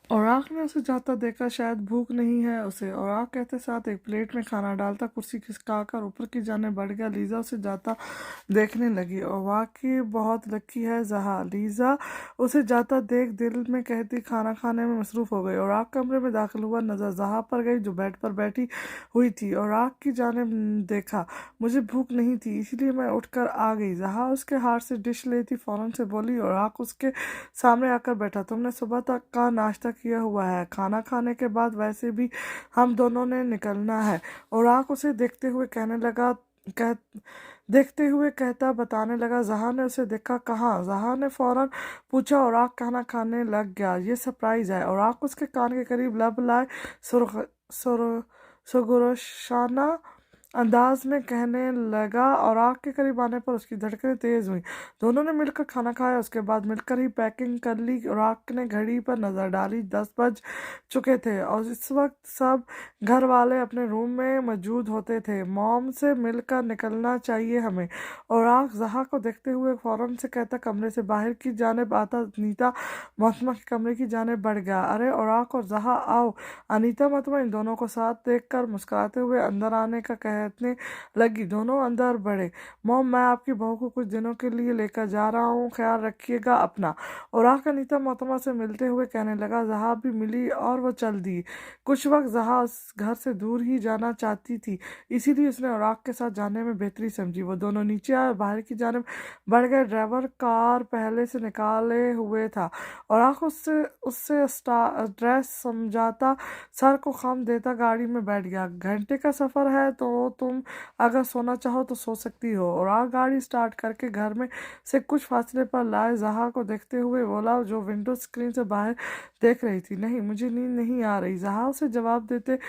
औराक ने उसे जाता देखा, शायद भूख नहीं है उसे। औराक कहते साथ एक प्लेट में खाना डालता कुर्सी खिसकाकर ऊपर की जाने बढ़ गया। लीजा उसे जाता देखने लगी। और वाकई बहुत लकी है जहा। लीजा उसे जाता देख दिल में कहती खाना खाने में मसरूफ हो गई। औराक कमरे में दाखिल हुआ, नजर जहा पर गई जो बेड पर बैठी हुई थी। औराक की जानिब देखा। मुझे भूख नहीं थी इसलिए मैं उठकर आ गई। जहा उसके हाथ से डिश लेती फौरन से बोली। औराक उसके सामने आकर बैठा। तुमने सुबह तक का नाश्ता किया हुआ है, खाना खाने के बाद वैसे भी हम दोनों ने निकलना है। औराक उसे देखते हुए कहता बताने लगा। जहा ने उसे देखा। कहाँ? जहा ने फौरन पूछा। औराक खाना खाने लग गया। ये सरप्राइज है। औराक उसके कान के करीब लब लाए सुगुरशाना अंदाज में कहने लगा। और आग के करीब आने पर उसकी धड़कनें तेज हुई। दोनों ने मिलकर खाना खाया, उसके बाद मिलकर ही पैकिंग कर ली। और आग ने घड़ी पर नजर डाली, 10 बज चुके थे और इस वक्त सब घर वाले अपने रूम में मौजूद होते थे। मॉम से मिलकर निकलना चाहिए हमें। और आग जहा को देखते हुए फौरन से कहता कमरे से बाहर की जानिब आता। अनीता मोहतरमा के कमरे की जानिब बढ़ गया। अरे औराक और जहा आओ। अनीता मोहतरमा इन दोनों को साथ देखकर मुस्कुराते हुए अंदर आने का कहने लगी। दोनों अंदर बढ़े। मॉम, मैं आपकी बहू को कुछ दिनों के लिए लेकर जा रहा हूँ, ख्याल रखिएगा अपना। औराक अनीता मोहतरमा से मिलते हुए कहने लगा। जहा भी मिली और वो चल दी। कुछ वक्त जहा उस घर से दूर ही जाना चाहती थी, इसीलिए उसने औराक के साथ जाने में बेहतरी समझी। वो दोनों नीचे आए, बाहर की जानिब बढ़ गए। ड्राइवर कार पहले से निकाले हुए था। औराक उससे उससे एड्रेस समझाता, सर को खम देता गाड़ी में बैठ गया। घंटे का सफ़र है तो तुम अगर सोना चाहो तो सो सकती हो। और आग गाड़ी स्टार्ट करके घर में से कुछ फासले पर लाए। जहा को देखते हुए बोला, जो विंडो स्क्रीन से बाहर देख रही थी। नहीं, मुझे नींद नहीं आ रही। जहा उसे जवाब देते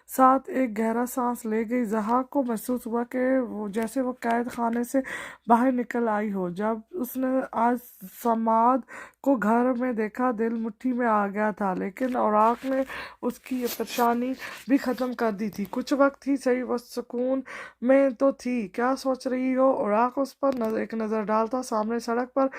साथ एक गहरा सांस ले गई। जहा को महसूस हुआ कि वो जैसे वो कैद खाने से बाहर निकल आई हो। जब उसने आज समाद को घर में देखा, दिल मुट्ठी में आ गया था। लेकिन औराक ने उसकी ये परेशानी भी ख़त्म कर दी थी। कुछ वक्त ही सही वो सुकून में तो थी। क्या सोच रही हो? औराक उस पर एक नज़र डालता सामने सड़क पर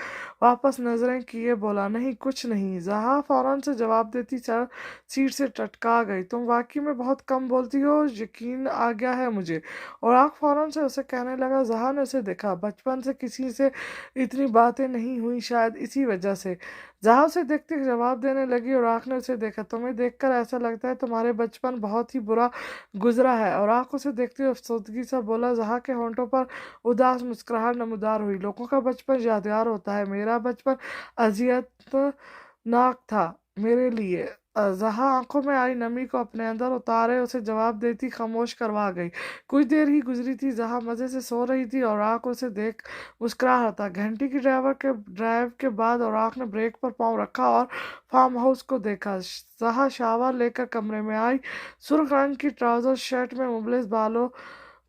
वापस नजरें किए बोला, नहीं कुछ नहीं। जहा फौरन से जवाब देती सीट से टटका गई। तुम वाकई में बहुत कम बोलती हो, यकीन आ गया है मुझे। और आग फौरन से उसे कहने लगा। जहा ने उसे देखा। बचपन से किसी से इतनी बातें नहीं हुई, शायद इसी वजह से। जहा उसे देखते ही जवाब देने लगी। और आग ने उसे देखा। तुम्हें देखकर ऐसा लगता है तुम्हारे बचपन बहुत ही बुरा गुजरा है। और आग उसे देखते हुए अफसोसगी सा बोला। जहा के होंठों पर उदास मुस्कुराहट नमूदार हुई। लोगों का बचपन यादगार होता है, मेरा बचपन अजियतनाक था मेरे लिए। जहा आंखों में आई नमी को अपने अंदर उतारे उसे जवाब देती खामोश करवा गई। कुछ देर ही गुजरी थी। जहा मजे से सो रही थी और आंख उसे देख मुस्कुरा रहा था। घंटी की ड्राइव के बाद और आंख ने ब्रेक पर पाँव रखा और फार्म हाउस को देखा। जहा शावर लेकर कमरे में आई। सुर्ख रंग की ट्राउजर शर्ट में मुबलिस बालों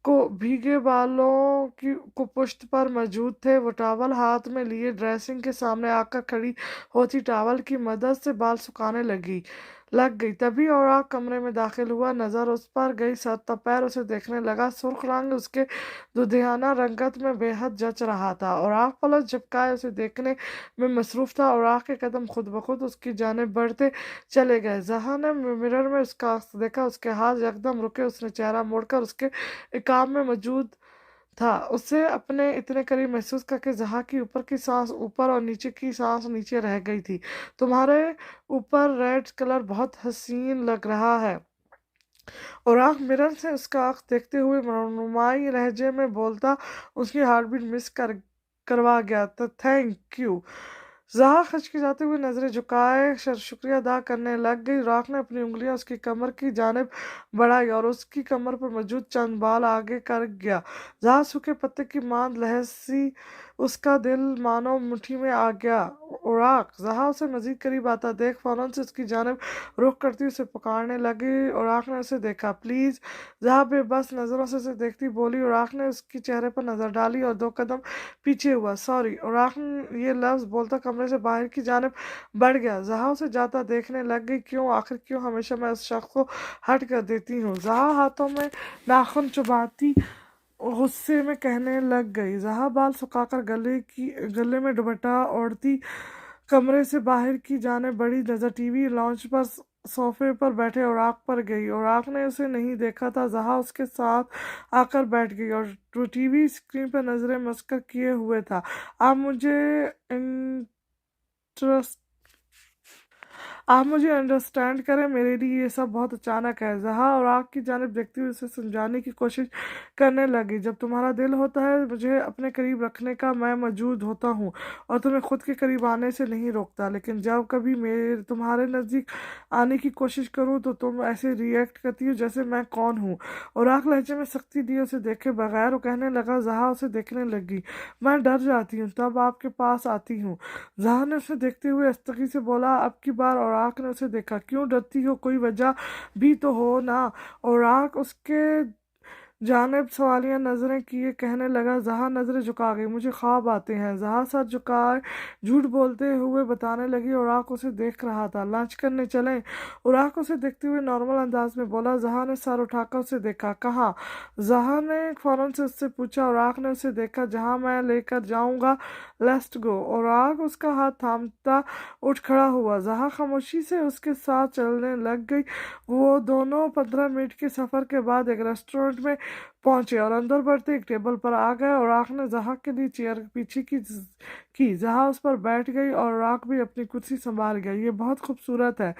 को भीगे बालों की कुपुष्ट पर मौजूद थे। वो टॉवल हाथ में लिए ड्रेसिंग के सामने आकर खड़ी होती टॉवल की मदद से बाल सुखाने लग गई। तभी औराक कमरे में दाखिल हुआ। नजर उस पर गई। सर पैर उसे देखने लगा। सुर्ख रंग उसके दुधियाना रंगत में बेहद जच रहा था। औराक पलक झपकाए उसे देखने में मसरूफ था। औराक के कदम खुद ब खुद उसकी जानिब बढ़ते चले गए। जहा ने मिरर में उसका अक्स देखा। उसके हाथ यकदम रुके। उसने चेहरा मोड़कर उसके इकाब में मौजूद था। उसे अपने इतने करीब महसूस करके जहा की ऊपर की सांस ऊपर और नीचे की सांस नीचे रह गई थी। तुम्हारे ऊपर रेड कलर बहुत हसीन लग रहा है। और आंख मिरर से उसका आंख देखते हुए नुमाई लहजे में बोलता, उसकी हार्ट बीट करवा गया तो थैंक यू। जहा खचखचाते हुए नजरें झुकाए शुक्रिया अदा करने लग गई। राख ने अपनी उंगलियां उसकी कमर की जानिब बढ़ाई और उसकी कमर पर मौजूद चंद बाल आगे कर गया। जहा सूखे पत्ते की मांद लहसी, उसका दिल मानो मुट्ठी में आ गया। उड़ाक जहा उसे मजीद करीब आता देख फौरन से उसकी जानिब रुख करती उसे पुकारने लगी। उड़ाक ने उसे देखा। प्लीज। जहा बेबस नजरों से उसे देखती बोली। उड़ाक ने उसकी चेहरे पर नजर डाली और 2 कदम पीछे हुआ। सॉरी। उड़ाक ने ये लफ्ज बोलता कमरे से बाहर की जानिब बढ़ गया। जहा उसे जाता देखने लग गई। क्यों, आखिर क्यों हमेशा मैं उस शख्स को हट कर देती हूँ? जहा हाथों में नाखून चुबाती गुस्से में कहने लग गई। जहा बाल सुखाकर गले में दुपट्टा ओढ़ती कमरे से बाहर की जानिब बढ़ी, नजर टीवी लॉन्च पर सोफे पर बैठे औराक पर गई। औराक ने उसे नहीं देखा था। जहा उसके साथ आकर बैठ गई और वो टीवी स्क्रीन पर नजरें मस्कर किए हुए था। इंटरेस्ट आप मुझे अंडरस्टैंड करें, मेरे लिए ये सब बहुत अचानक है। जहा और आग की जानिब देखती हुई उसे समझाने की कोशिश करने लगी। जब तुम्हारा दिल होता है मुझे अपने करीब रखने का, मैं मौजूद होता हूँ और तुम्हें खुद के करीब आने से नहीं रोकता, लेकिन जब कभी मेरे तुम्हारे नज़दीक आने की कोशिश करूँ तो तुम ऐसे रिएक्ट करती हो जैसे मैं कौन हूँ। और आग लहजे में सख्ती दिए उसे देखे बगैर वो कहने लगा। जहा उसे देखने लगी। मैं डर जाती हूँ तब आपके पास आती हूँ। जहा ने उसे देखते हुए अस्तगी से बोला। अब की बार औराक ने उसे देखा। क्यों डरती हो, कोई वजह भी तो हो ना। औराक उसके जानिब सवालिया नजरें किए कहने लगा। जहा नजरें झुका गई। मुझे ख्वाब आते हैं। जहा सर झुकाए झूठ बोलते हुए बताने लगी। औराक उसे देख रहा था। लंच करने चलें? औराक उसे देखते हुए नॉर्मल अंदाज में बोला। जहा ने सर उठाकर उसे देखा। कहाँ? जहा ने फौरन से उससे पूछा। औराक ने उसे देखा। जहाँ मैं लेकर जाऊंगा, लेट्स गो। औराक उसका हाथ थामता उठ खड़ा हुआ। जहा खामोशी से उसके साथ चलने लग गई। वो दोनों 15 मिनट के सफर के बाद एक रेस्टोरेंट में पहुंचे और अंदर बढ़ते एक टेबल पर आ गए। और राख ने जहा के लिए चेयर पीछे की। जहा उस पर बैठ गई और राख भी अपनी कुर्सी संभाल गया। ये बहुत खूबसूरत है।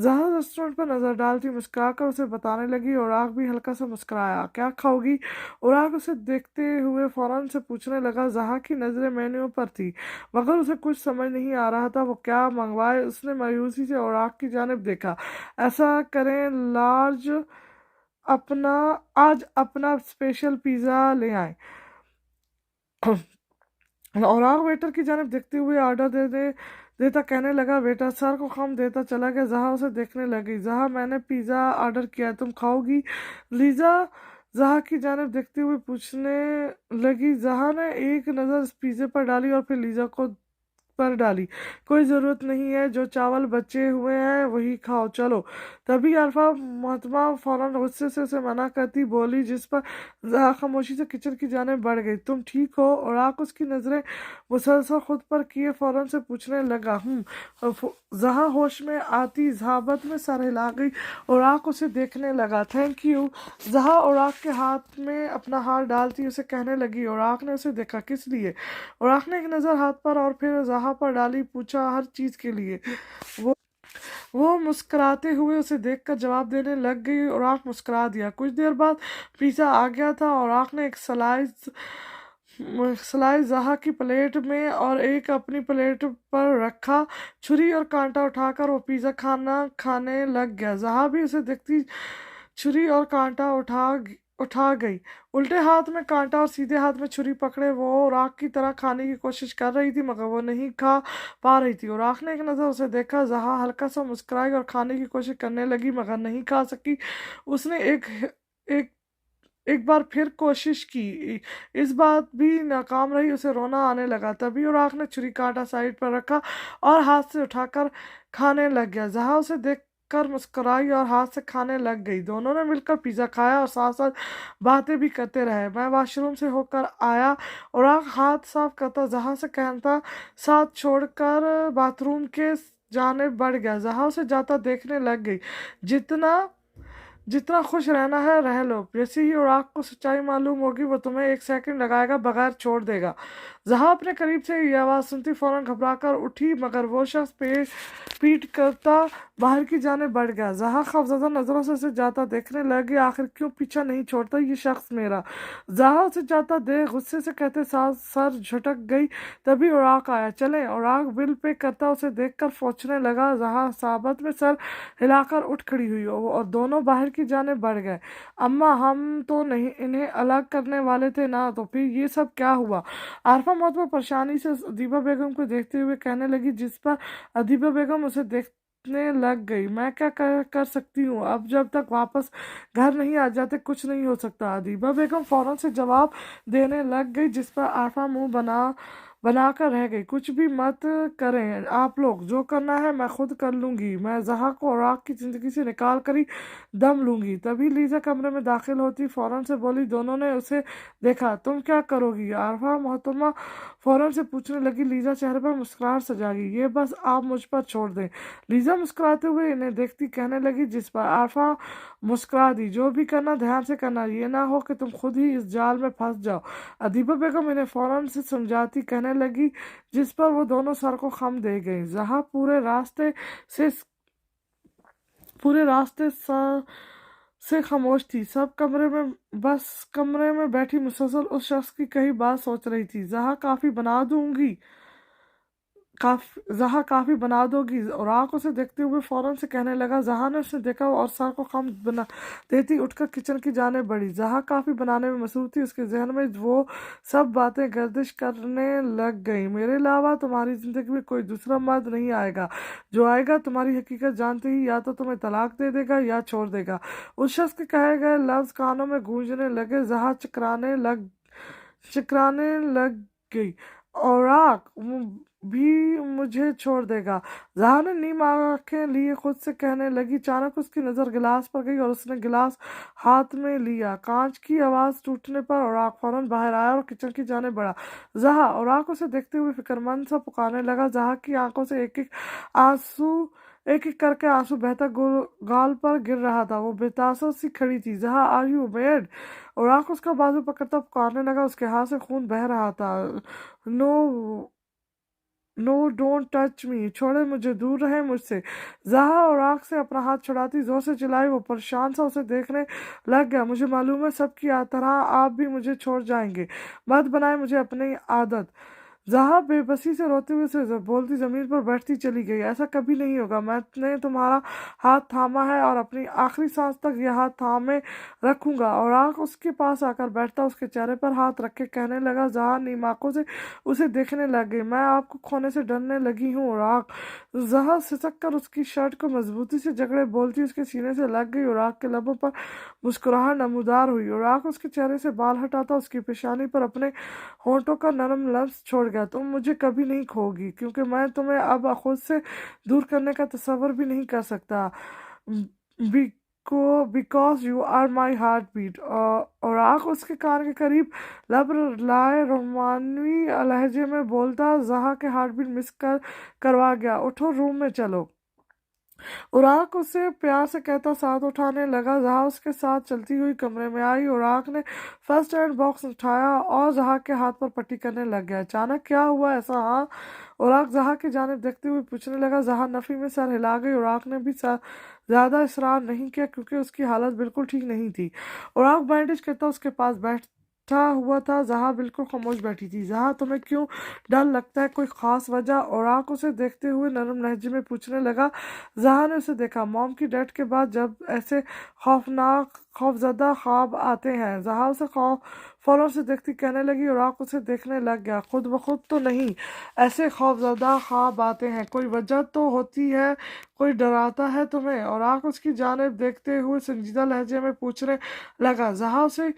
जहा रेस्टोरेंट पर नजर डालती मुस्कुराकर उसे बताने लगी। और राख भी हल्का सा मुस्कुराया। क्या खाओगी? और राख उसे देखते हुए फौरन से पूछने लगा। जहा की नजरें मेन्यू पर थी मगर उसे कुछ समझ नहीं आ रहा था वो क्या मंगवाए। उसने मायूसी से और राख की जानिब देखा। ऐसा करें, अपना आज अपना स्पेशल पिज़्ज़ा ले आए। और आग वेटर की जानिब देखते हुए ऑर्डर देता कहने लगा। वेटर सर को खम देता चला गया। जहा उसे देखने लगी। जहा मैंने पिज़्ज़ा ऑर्डर किया है, तुम खाओगी? लीजा जहा की जानिब देखते हुए पूछने लगी। जहा ने एक नज़र पिज़्ज़े पर डाली और फिर लीजा को पर डाली। कोई ज़रूरत नहीं है, जो चावल बचे हुए हैं वही खाओ, चलो। तभी अल्फा महतमा फौरन गुस्से से उसे मना करती बोली, जिस पर जहा खामोशी से किचन की जाने बढ़ गई। तुम ठीक हो? और आक उसकी नज़रें मुसलसल खुद पर किए फौरन से पूछने लगा। जहा होश में आती जहाबत में सर हिला गई और आक उसे देखने लगा। Thank you. जहा और आक के हाथ में अपना हाथ डालती उसे कहने लगी। और आक ने उसे देखा। किस लिए? और आक ने एक नज़र हाथ पर और फिर जहा पर डाली। पूछा, हर चीज़ के लिए। वो वो मुस्कुराते हुए उसे देखकर जवाब देने लग गई और आँख मुस्कुरा दिया। कुछ देर बाद पिज़्ज़ा आ गया था और आँख ने एक स्लाइस जहा की प्लेट में और एक अपनी प्लेट पर रखा। छुरी और कांटा उठाकर वो पिज़्ज़ा खाने लग गया। जहा भी उसे देखती छुरी और कांटा उठा गई। उल्टे हाथ में कांटा और सीधे हाथ में छुरी पकड़े वो राख की तरह खाने की कोशिश कर रही थी मगर वो नहीं खा पा रही थी। और राख ने एक नज़र उसे देखा। जहा हल्का सा मुस्कुराई और खाने की कोशिश करने लगी मगर नहीं खा सकी। उसने एक एक बार फिर कोशिश की। इस बात भी नाकाम रही। उसे रोना आने लगा। तभी और आँख ने छुरी कांटा साइड पर रखा और हाथ से उठाकर खाने लग गया। जहा उसे देख कर मुस्कुराई और हाथ से खाने लग गई। दोनों ने मिलकर पिज़्ज़ा खाया और साथ साथ बातें भी करते रहे। मैं वॉशरूम से होकर आया और आँख हाथ साफ करता जहा से कहता साथ छोड़कर बाथरूम के जाने बढ़ गया। जहा उसे जाता देखने लग गई। जितना खुश रहना है रह लो। जैसे ही उड़ाक को सच्चाई मालूम होगी वो तुम्हें 1 सेकंड लगाएगा बगैर छोड़ देगा। जहा अपने करीब से ये आवाज़ सुनती फौरन घबराकर उठी मगर वो शख्स पीट करता बाहर की जाने बढ़ गया। जहा खौफज़दा नज़रों से उसे जाता देखने लगी। आखिर क्यों पीछा नहीं छोड़ता ये शख्स मेरा? जहा उसे जाता देख गुस्से से कहते साथ सर झटक गई। तभी उड़ाक आया। चले। उड़ाक बिल पे करता उसे देखकर सोचने लगा। जहा साबत में सर हिलाकर उठ खड़ी हुई और दोनों बाहर की जाने बढ़ गए। अम्मा, हम तो नहीं इन्हें अलग करने वाले थे ना, तो फिर ये सब क्या हुआ? आरफा मोहतरमा परेशानी से अदीबा बेगम को देखते हुए कहने लगी, जिस पर अदीबा बेगम उसे देखने लग गई। मैं क्या कर सकती हूँ? अब जब तक वापस घर नहीं आ जाते कुछ नहीं हो सकता। अदीबा बेगम फौरन से जवाब देने लग गई, जिस पर आरफा मुंह बना कर रह गई। कुछ भी मत करें आप लोग, जो करना है मैं खुद कर लूंगी। मैं ज़हा को औराक की ज़िंदगी से निकाल कर ही दम लूंगी। तभी लीजा कमरे में दाखिल होती फौरन से बोली। दोनों ने उसे देखा। तुम क्या करोगी? आरफा मोहतरमा फौरन से पूछने लगी। लीजा चेहरे पर मुस्कुराहट सजा गई। ये बस आप मुझ पर छोड़ दें। लीजा मुस्कुराते हुए इन्हें देखती कहने लगी। जिस पर आरफा मुस्कुरा दी। जो भी करना ध्यान से करना, ये ना हो कि तुम खुद ही इस जाल में फंस जाओ। अदीबा बेगम इन्हें फौरन से समझाती कहने लगी, जिस पर वो दोनों सर को खम दे गई। ज़हा से पूरे रास्ते से खामोश थी। सब कमरे में बैठी मुसलसल उस शख्स की कही बात सोच रही थी। ज़हा काफी बना दोगी। और आँख उसे देखते हुए फौरन से कहने लगा। ज़हा ने उसे देखा और सर को खम बना देती उठकर किचन की जाने बढ़ी। ज़हा काफी बनाने में मसरूफ थी। उसके जहन में वो सब बातें गर्दिश करने लग गई। मेरे अलावा तुम्हारी जिंदगी में कोई दूसरा मर्द नहीं आएगा। जो आएगा तुम्हारी हकीकत जानते ही या तो तुम्हें तलाक दे देगा या छोड़ देगा। उस शख्स के कहे गए लफ्ज कानों में गूंजने लगे। ज़हा चकराने लग गई। औराक भी मुझे छोड़ देगा। ज़हा ने नीम आंखें लिए खुद से कहने लगी। अचानक उसकी नज़र गिलास पर गई और उसने गिलास हाथ में लिया। कांच की आवाज़ टूटने पर औराक फौरन बाहर आया और किचन की जाने बढ़ा। ज़हा औराक उसे देखते हुए फिक्रमंद सा पुकारने लगा। ज़हा की आंखों से एक एक करके आंसू बहता गाल पर गिर रहा था। वो बेतासर सी खड़ी थी। ज़हा आर यू मैड? औराक उसका बाजू पकड़ता पुकारने लगा। उसके हाथ से खून बह रहा था। No no don't touch me, छोड़े मुझे, दूर रहे मुझसे। ज़हा और आँख से अपना हाथ छुड़ाती जोर से चिल्लाई। वो परेशान सा उसे देखने लग गया। मुझे मालूम है सबकी तरह आप भी मुझे छोड़ जाएंगे। मत बनाए मुझे अपनी आदत। ज़हा बेबसी से रोते हुए से बोलती जमीन पर बैठती चली गई। ऐसा कभी नहीं होगा। मैंने तुम्हारा हाथ थामा है और अपनी आखिरी सांस तक यह हाथ थामे रखूंगा। और आँख उसके पास आकर बैठता उसके चेहरे पर हाथ रख के कहने लगा। ज़हा नीम आंखों से उसे देखने लग गई। मैं आपको खोने से डरने लगी हूँ। और आँख ज़हा सिसक कर उसकी शर्ट को मजबूती से जकड़े बोलती उसके सीने से लग गई। और आँख के लबों पर मुस्कुराहट नमूदार हुई। और आँख उसके चेहरे से बाल हटाता उसकी पेशानी पर अपने होंठों का नरम लफ्ज छोड़ गया। तुम मुझे कभी नहीं खोगी, क्योंकि मैं तुम्हें अब खुद से दूर करने का तसव्वुर भी नहीं कर सकता। Because you are my heartbeat. और आँख उसके कान के करीब लब लाए रोमानवी लहजे में बोलता। ज़हा के हार्ट बीट करवा गया। उठो, रूम में चलो। उराक उसे प्यार से कहता साथ उठाने लगा। ज़हा उसके साथ चलती हुई कमरे में आई। उराक ने फर्स्ट एड बॉक्स उठाया और ज़हा के हाथ पर पट्टी करने लग गया। अचानक क्या हुआ ऐसा? हाँ, उराक ज़हा की जानिब देखते हुए पूछने लगा। ज़हा नफी में सर हिला गई। उराक ने भी ज़्यादा इसरार नहीं किया क्योंकि उसकी हालत बिल्कुल ठीक नहीं थी। उराक बैंडेज करता उसके पास बैठा हुआ था। ज़हा बिल्कुल खामोश बैठी थी। ज़हा तुम्हें क्यों डर लगता है? कोई खास वजह? उराक उसे देखते हुए नरम लहजे में पूछने लगा। ज़हा ने उसे देखा। मॉम की डेथ के बाद जब ऐसे खौफजदा ख्वाब आते हैं। ज़हा उसे फौरन से देखती कहने लगी। और आँख उसे देखने लग गया। खुद ब खुद तो नहीं, ऐसे खौफजदा ख्वाब आते हैं। कोई वजह तो होती है, कोई डराता है तुम्हें? और आँख उसकी जानिब देखते हुए संजीदा लहजे में पूछने लगा। ज़हा उसे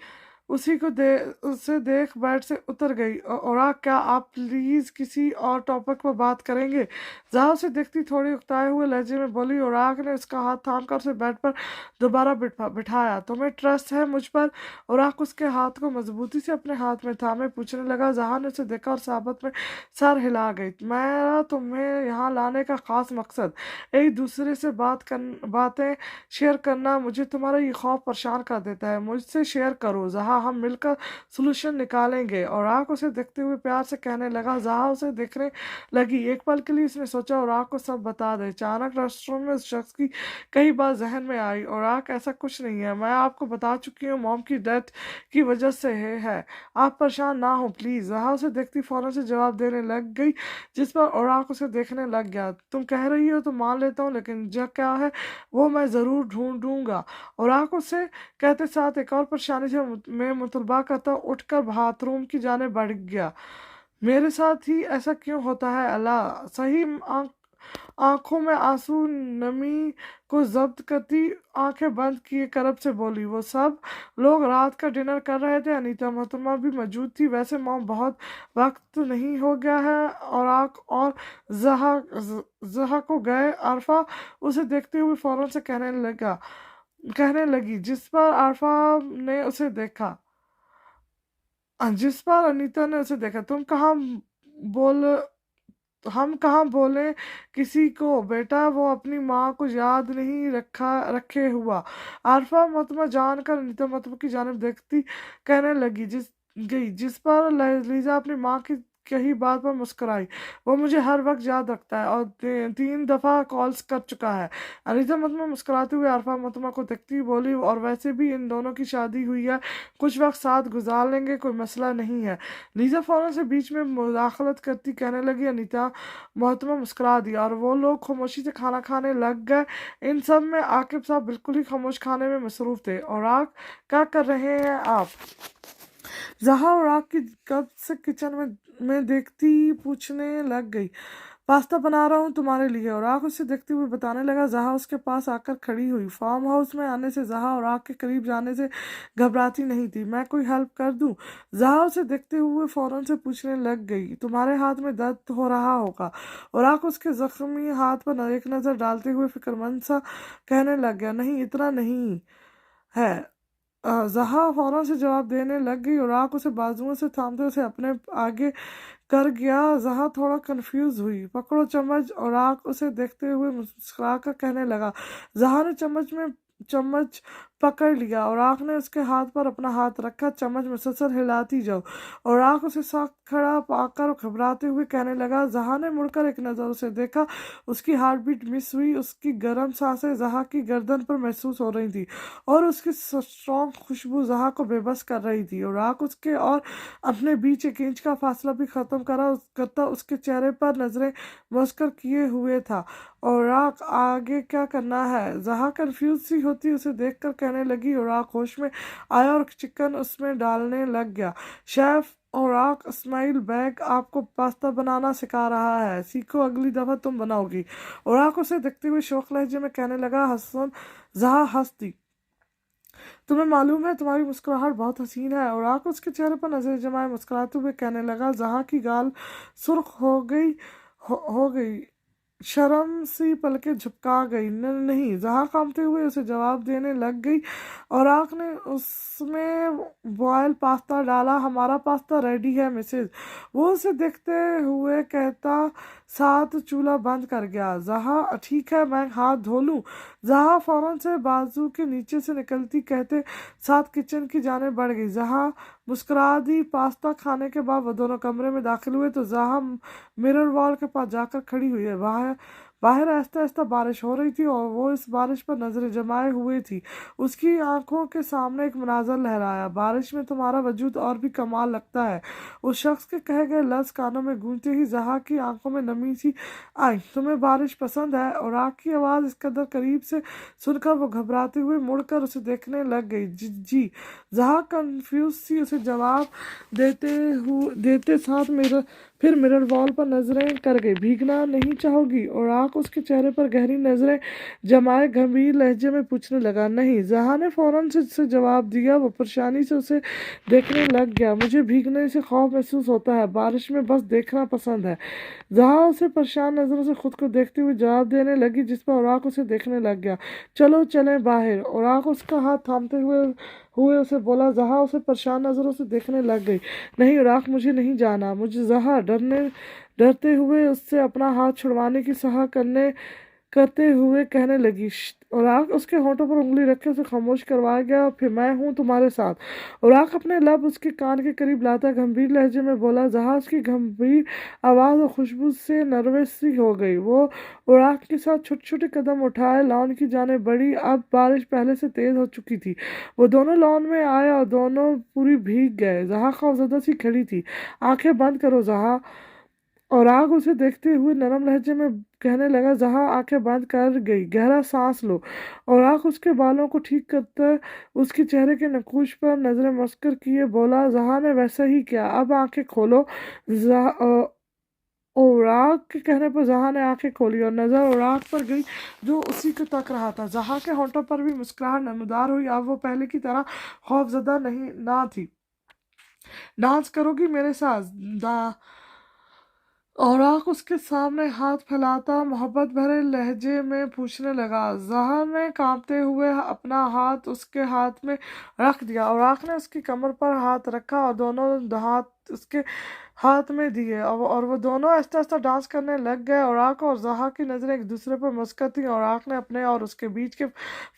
देख बेड से उतर गई। और क्या आप प्लीज किसी और टॉपिक पर बात करेंगे? ज़हा उसे देखती थोड़ी उकताए हुए लहजे में बोली। और आग ने उसका हाथ थाम कर उसे बेड पर दोबारा बिठाया। तुम्हें ट्रस्ट है मुझ पर? और आग उसके हाथ को मजबूती से अपने हाथ में थामे पूछने लगा। ज़हा ने उसे देखा और साबत में सर हिला गई। मेरा तुम्हें यहाँ लाने का खास मकसद एक दूसरे से बातें शेयर करना। मुझे तुम्हारा ये खौफ परेशान कर देता है। मुझसे शेयर करो ज़हा, हम मिलकर सोल्यूशन निकालेंगे। और आँख उसे देखते हुए प्यार से कहने लगा। ज़हा उसे देखने लगी। एक पल के लिए उसने सोचा और आँख को सब बता दे। अचानक रेस्टोरेंट में उस शख्स की कई बार जहन में आई। और आँख ऐसा कुछ नहीं है, मैं आपको बता चुकी हूँ, मॉम की डेथ की वजह से है। आप परेशान ना हो प्लीज। ज़हा उसे देखती फौरन से जवाब देने लग गई, जिस पर और आँख उसे देखने लग गया। तुम कह रही हो तो मान लेता हूँ, लेकिन जग क्या है वो मैं जरूर ढूंढूंगा। और आँख उसे कहते साथ एक और परेशानी से मैं मुतलबा करता उठकर बाथरूम की जाने बढ़ गया। मेरे साथ ही ऐसा क्यों होता है? अल्लाह सही आंखों में आंसू नमी को जब्त करती आंखें बंद किए करब से बोली, वो सब लोग रात का डिनर कर रहे थे, अनीता मोहतरमा भी मौजूद थी। वैसे मॉम बहुत वक्त नहीं हो गया है और और जहा को गए। आरफा उसे देखते हुए फौरन से कहने लगी, जिस पर अनीता ने उसे देखा, बोल हम कहाँ बोले किसी को बेटा, वो अपनी माँ को याद नहीं रखे हुआ। आरफा मोहतरमा जानकर अनीता मोहतरमा की जानिब देखती कहने लगी, जिस पर लीजा अपनी माँ की कही बात पर मुस्कुराई। वो मुझे हर वक्त याद रखता है और 3 दफ़ा कॉल्स कर चुका है। अनीता मोहतरमा मुस्कुराते हुए आरफा मोहतरमा को देखती बोली, और वैसे भी इन दोनों की शादी हुई है, कुछ वक्त साथ गुजार लेंगे, कोई मसला नहीं है। लीजा फौरन से बीच में मुदाखलत करती कहने लगी, अनीता मोहतरमा मुस्कुरा दिया और वो लोग खामोशी से खाना खाने लग गए। इन सब में आकिब साहब बिल्कुल ही खामोश खाने में मसरूफ थे। और आग क्या कर रहे हैं आप? जहा और आग की कब से किचन में देखती पूछने लग गई। पास्ता बना रहा हूँ तुम्हारे लिए। और आग उसे देखते हुए बताने लगा। जहा उसके पास आकर खड़ी हुई। फार्म हाउस में आने से जहा और आग के करीब जाने से घबराती नहीं थी। मैं कोई हेल्प कर दूँ? जहा उसे देखते हुए फौरन से पूछने लग गई, तुम्हारे हाथ में दर्द हो रहा होगा? और आग उसके जख्मी हाथ पर एक नज़र डालते हुए फिक्रमंद सा कहने लग गया, नहीं इतना नहीं है। जहा फौरन से जवाब देने लग गई और आग उसे बाजुओं से थामते उसे अपने आगे कर गया। जहा थोड़ा कंफ्यूज हुई। पकड़ो चम्मच। और आग उसे देखते हुए मुस्कुराकर कहने लगा। जहा ने चम्मच पकड़ लिया और आग ने उसके हाथ पर अपना हाथ रखा। चम्मच मुसलसल हिलाती जाओ। और आग उसे सख्त खड़ा पाकर घबराते हुए कहने लगा। जहा ने मुड़कर एक नज़र उसे देखा। उसकी हार्ट बीट मिस हुई। उसकी गर्म सांसें जहा की गर्दन पर महसूस हो रही थी और उसकी स्ट्रॉन्ग खुशबू जहा को बेबस कर रही थी। और आग उसके और अपने बीच 1 इंच का फासला भी खत्म करता उसके चेहरे पर नजरें मस्कर किए हुए था। और आग आगे क्या करना है? जहा कंफ्यूज सी होती उसे देखकर कहने लगी। और आग होश में आया और चिकन उसमें डालने लग गया। शेफ और आग स्माइल बैग आपको पास्ता बनाना सिखा रहा है, सीखो, अगली दफा तुम बनाओगी। और आग उसे देखते हुए शौक लहजे में कहने लगा। हसन जहा हंस दी। तुम्हें मालूम है तुम्हारी मुस्कुराहट बहुत हसीन है। और आग उसके चेहरे पर नजर जमाए मुस्कुराते हुए कहने लगा। जहा की गाल सुर्ख हो गई, शर्म सी पलके झपका गई। नहीं। जहा कांपते हुए उसे जवाब देने लग गई। और आग ने उसमें बॉयल पास्ता डाला। हमारा पास्ता रेडी है मिसेज। वो उसे देखते हुए कहता साथ चूल्हा बंद कर गया। जहा ठीक है, मैं हाथ धो लूं? जहा फौरन से बाजू के नीचे से निकलती कहते साथ किचन की जाने बढ़ गई। जहा मुस्कुरा दी। पास्ता खाने के बाद वो दोनों कमरे में दाखिल हुए तो जहा मिरर वॉल के पास जाकर खड़ी हुई है। बाहर आहिस्ता आहिस्ता बारिश हो रही थी और वो इस बारिश पर नजरें जमाए हुए थी। उसकी आंखों के सामने एक मनाजर लहराया। बारिश में तुम्हारा वजूद और भी कमाल लगता है। उस शख्स के कहे गए लफ्ज कानों में गूंजते ही जहा की आंखों में नमी सी आई। तुम्हें बारिश पसंद है? और आग की आवाज़ इस कदर करीब से सुनकर वो घबराते हुए मुड़कर उसे देखने लग गई। जी। जहा कंफ्यूज सी उसे जवाब देते साथ फिर मिरर वॉल पर नजरें कर गई। भीगना नहीं चाहोगी? और आग उसके चेहरे पर गहरी नजरें जमाए गंभीर लहजे में पूछने लगा। नहीं। जहा ने फौरन से जवाब दिया। वो परेशानी से उसे देखने लग गया। मुझे भीगने से खौफ महसूस होता है, बारिश में बस देखना पसंद है। जहा उसे परेशान नजरों से खुद को देखते हुए जवाब देने लगी, जिस पर औराक उसे देखने लग गया। चलो चलें बाहर। औराक उसका हाथ थामते हुए उसे बोला। जहा उसे परेशान नजरों से देखने लग गई। नहीं औराक, मुझे नहीं जाना। मुझे जहा डरते हुए उससे अपना हाथ छुड़वाने की सलाह करते हुए कहने लगी। और आग उसके होठों पर उंगली रखे उसे खामोश करवाया गया। फिर मैं हूँ तुम्हारे साथ। और आग अपने लब उसके कान के करीब लाता गंभीर लहजे में बोला। जहा उसकी गंभीर आवाज़ और खुशबू से नर्वस सी हो गई। वो और आग के साथ छोटे छोटे कदम उठाए लॉन की जाने बढ़ी। अब बारिश पहले से तेज हो चुकी थी। वो दोनों लॉन में आए और दोनों पूरी भीग गए। जहा खौफजदा सी खड़ी थी। आंखें बंद करो जहा। और आग उसे देखते हुए नरम लहजे में कहने लगा। जहा आंखें बंद कर गई। गहरा सांस लो। और आग उसके बालों को ठीक करते उसके चेहरे के नकूश पर नजरें मस्कर किए बोला। जहा ने वैसा ही किया। अब आंखें खोलो। औराक के कहने पर जहाँ ने आंखें खोली और नजर औराक पर गई जो उसी को तक रहा था। जहाँ के होंठों पर भी मुस्कुराहट नमदार हुई। अब वो पहले की तरह खौफजदा नहीं ना थी। डांस करोगी मेरे साथ? औराक उसके सामने हाथ फैलाता मोहब्बत भरे लहजे में पूछने लगा। जहर ने कांपते हुए अपना हाथ उसके हाथ में रख दिया। औराक ने उसकी कमर पर हाथ रखा और दोनों हाथ उसके हाथ में दिए और वो दोनों आहिस्ता आहिस्ता डांस करने लग गए। औराक और जहा की नज़रें एक दूसरे पर मस्का थीं। औराक ने अपने और उसके बीच के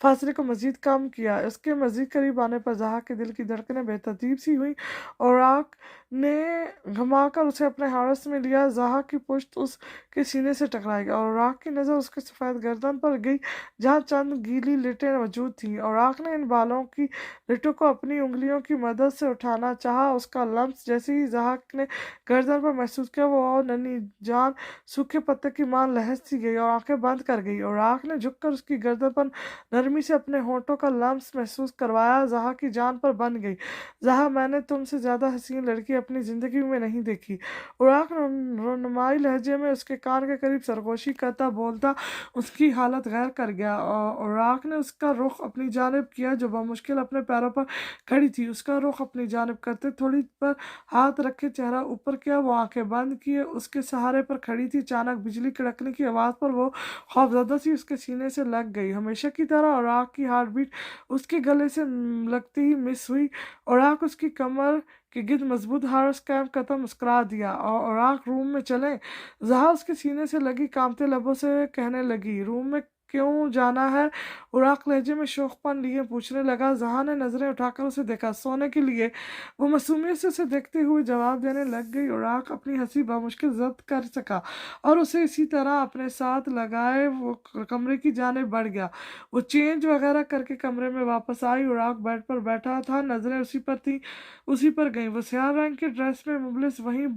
फासले को मजीद कम किया। इसके मजीद करीब आने पर जहा के दिल की धड़कनें बेतरतीब सी हुई। औराक ने घुमाकर उसे अपने हारस में लिया। जहा की पुश्त उसके सीने से टकराई और औराक की नज़र उसके सफ़ेद गर्दन पर गई जहाँ चंद गीली लिटें मौजूद थीं। औराक ने इन बालों की लिटों को अपनी उंगलियों की मदद से उठाना चाहा। उसका लम्स जैसे ही जहा ने गर्दन पर महसूस किया वो और नन्ही जान सूखे पत्ते की मान लहस सी गई और आंखें बंद कर गई। और आंख ने झुककर उसकी गर्दन पर नरमी से अपने होंठों का लम्स महसूस करवाया। जहा की जान पर बन गई। जहा, मैंने तुमसे ज्यादा हसीन लड़की अपनी जिंदगी में नहीं देखी। और आंख रोनुमाई लहजे में उसके कान के करीब सरगोशी करता बोलता उसकी हालत गैर कर गया। और आंख ने उसका रुख अपनी जानिब किया जो बमुश्किल अपने पैरों पर खड़ी थी। उसका रुख अपनी जानिब करते थोड़ी पर हाथ रखे चेहरा ऊपर किया। वो आंखें बंद किए उसके सहारे पर खड़ी थी। अचानक बिजली कड़कने की आवाज़ पर वो खौफजदा सी उसके सीने से लग गई हमेशा की तरह। और आँख की हार्ट बीट उसके गले से लगती ही मिस हुई। और आँख उसकी कमर के गिद्ध मजबूत हार्स कैम्प कदम मुस्कुरा दिया। और आँख, रूम में चलें? जहा उसके सीने से लगी कांपते लबों से कहने लगी। रूम में क्यों जाना है? उराक लहजे में शौकपन लिए पूछने लगा। जहा ने नजरें उठाकर उसे देखा। सोने के लिए? वो मासूमियत से उसे देखते हुए जवाब देने लग गई। उराक अपनी हंसी बामुश्किल जब्त कर सका और उसे इसी तरह अपने साथ लगाए वो कमरे की जानिब बढ़ गया। वो चेंज वगैरह करके कमरे में वापस आई। उराक बेड पर बैठा था, नजरें उसी पर थी, उसी पर गईं। वो स्याह रंग के ड्रेस में मुबलिस वही